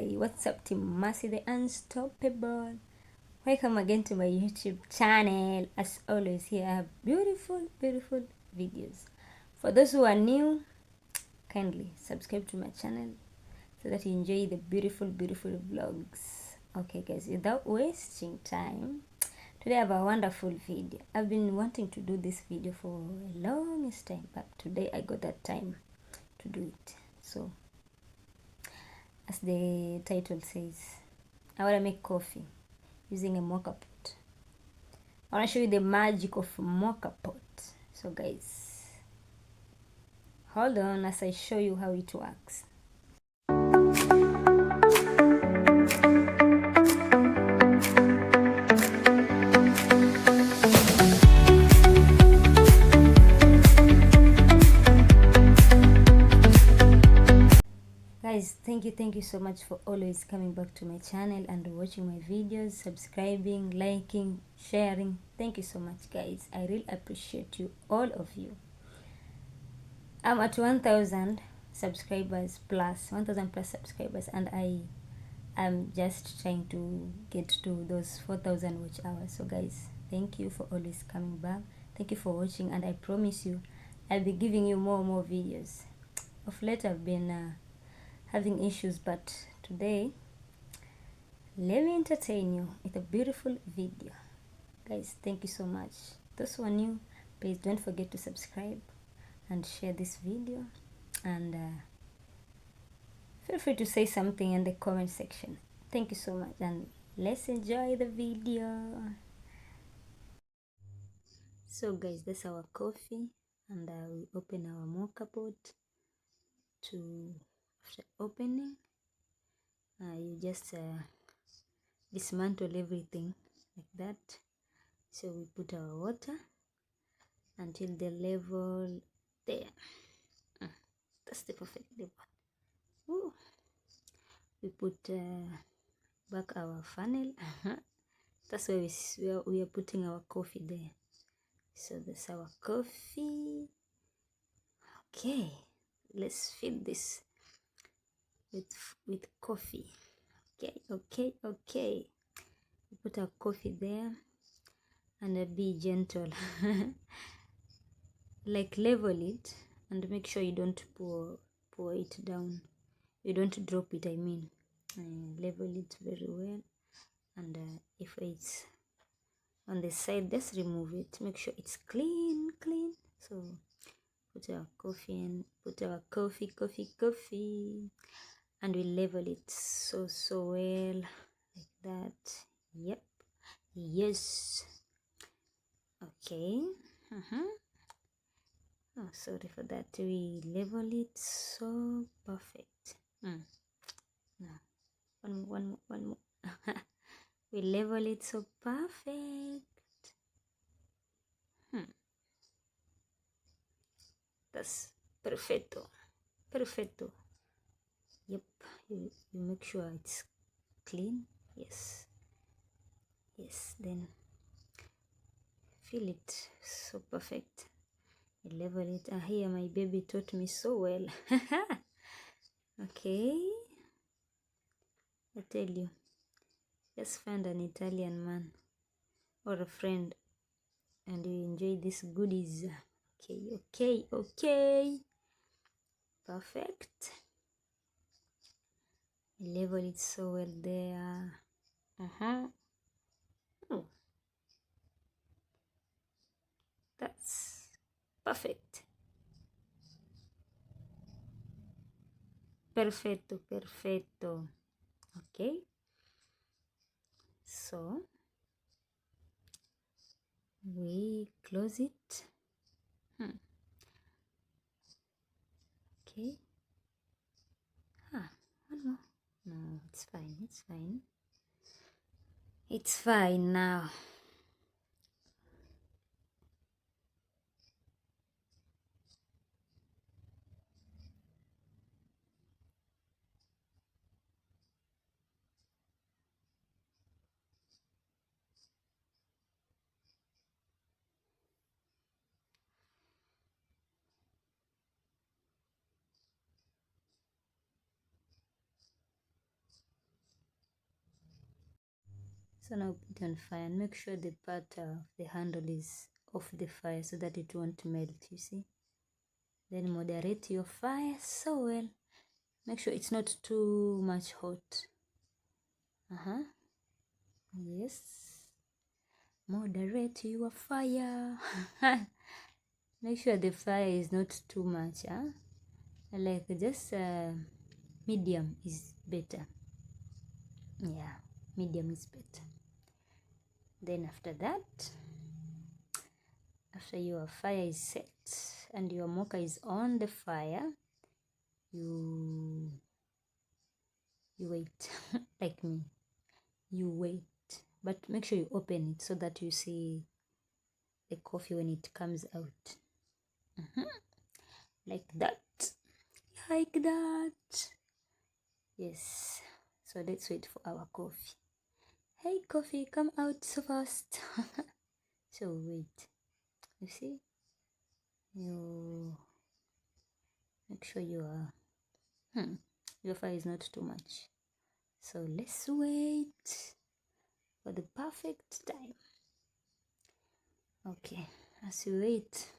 What's up, Team Mercy the Unstoppable? Welcome again to my YouTube channel. As always, here I have beautiful videos. For those who are new, kindly subscribe to my channel so that you enjoy the beautiful vlogs. Okay guys, without wasting time, today I have a wonderful video. I've been wanting to do this video for a longest time, but today I got that time to do it. So as the title says, I want to make coffee using a mocha pot. I want to show you the magic of mocha pot. So guys, hold on as I show you how it works. Guys, thank you so much for always coming back to my channel and watching my videos, subscribing, liking, sharing. Thank you so much guys. I really appreciate you, all of you. I'm at 1,000 subscribers plus, 1,000 plus subscribers, and I am just trying to get to those 4,000 watch hours. So guys, thank you for always coming back. Thank you for watching, and I promise you I'll be giving you more videos. Of late I've been having issues, but today let me entertain you with a beautiful video. Guys, thank you so much. Those who are new, please don't forget to subscribe and share this video, and feel free to say something in the comment section. Thank you so much, and let's enjoy the video. So guys, that's our coffee, and we open our mocha pot. To after opening, you just dismantle everything like that. So we put our water until the level there. That's the perfect level. Ooh. We put back our funnel. That's where we are putting our coffee there. So that's our coffee. Okay, let's fill this with coffee. Okay. We put our coffee there, and be gentle. Like level it and make sure you don't pour it down. You don't drop it, I mean. Level it very well, and if it's on the side, just remove it. Make sure it's clean. So put our coffee in, put our coffee, and we level it so well like that. Yep, yes. Okay. Oh, sorry for that. We level it so perfect. No, one more. We level it so perfect. That's perfecto. Yep, you make sure it's clean. Yes, then feel it so perfect. You level it. Here my baby taught me so well. Okay, I tell you, just find an Italian man or a friend and you enjoy these goodies. Okay, perfect. Level it so well there. Oh, that's perfect. Perfecto. Okay, so we close it. Okay. One more. No, it's fine now. So now put it on fire and make sure the part of the handle is off the fire so that it won't melt, you see. Then moderate your fire so well. Make sure it's not too much hot. Yes. Moderate your fire. Make sure the fire is not too much, like just medium is better. Yeah, medium is better. Then after that, after your fire is set and your mocha is on the fire, you wait. Like me, you wait, but make sure you open it so that you see the coffee when it comes out. Like that, like that. Yes, so let's wait for our coffee. Hey coffee, come out so fast. So wait, you see, you make sure your fire is not too much. So let's wait for the perfect time. Okay, as you wait,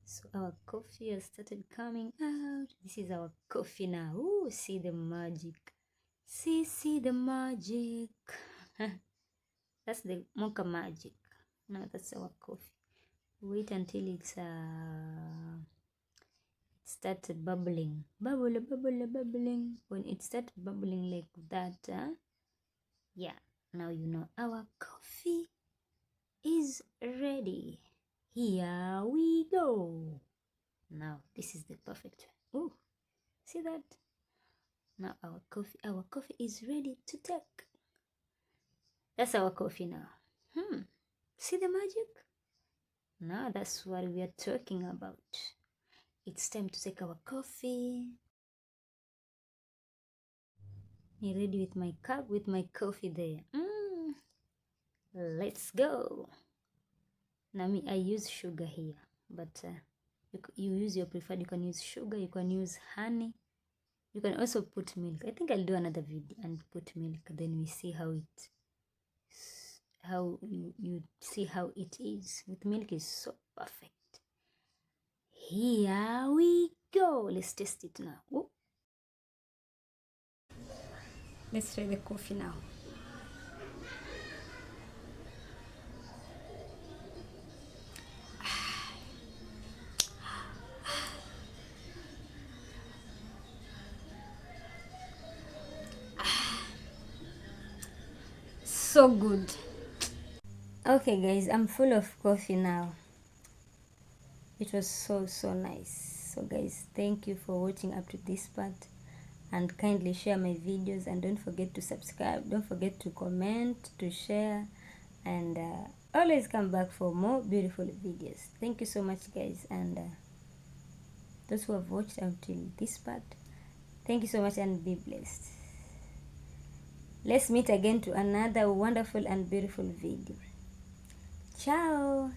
so our coffee has started coming out. This is our coffee now. Ooh, see the magic. See the magic. That's the mocha magic. Now that's our coffee. Wait until it's starts bubbling. Bubbling. When it starts bubbling like that, yeah, now you know our coffee is ready. Here we go. Now this is the perfect. Oh, see that? Now our coffee is ready to take. That's our coffee now. See the magic? Now that's what we are talking about. It's time to take our coffee. I'm ready with my cup, with my coffee there. Let's go. Now me, I use sugar here, but you use your preferred. You can use sugar, you can use honey, you can also put milk. I think I'll do another video and put milk, then we see how you see how it is. With milk is so perfect. Here we go. Let's taste it now. Ooh. Let's try the coffee now. So good. Okay guys, I'm full of coffee now. It was so nice. So guys, thank you for watching up to this part, and kindly share my videos, and don't forget to subscribe, don't forget to comment, to share, and always come back for more beautiful videos. Thank you so much guys, and those who have watched until this part, thank you so much and be blessed. Let's meet again to another wonderful and beautiful video. Ciao.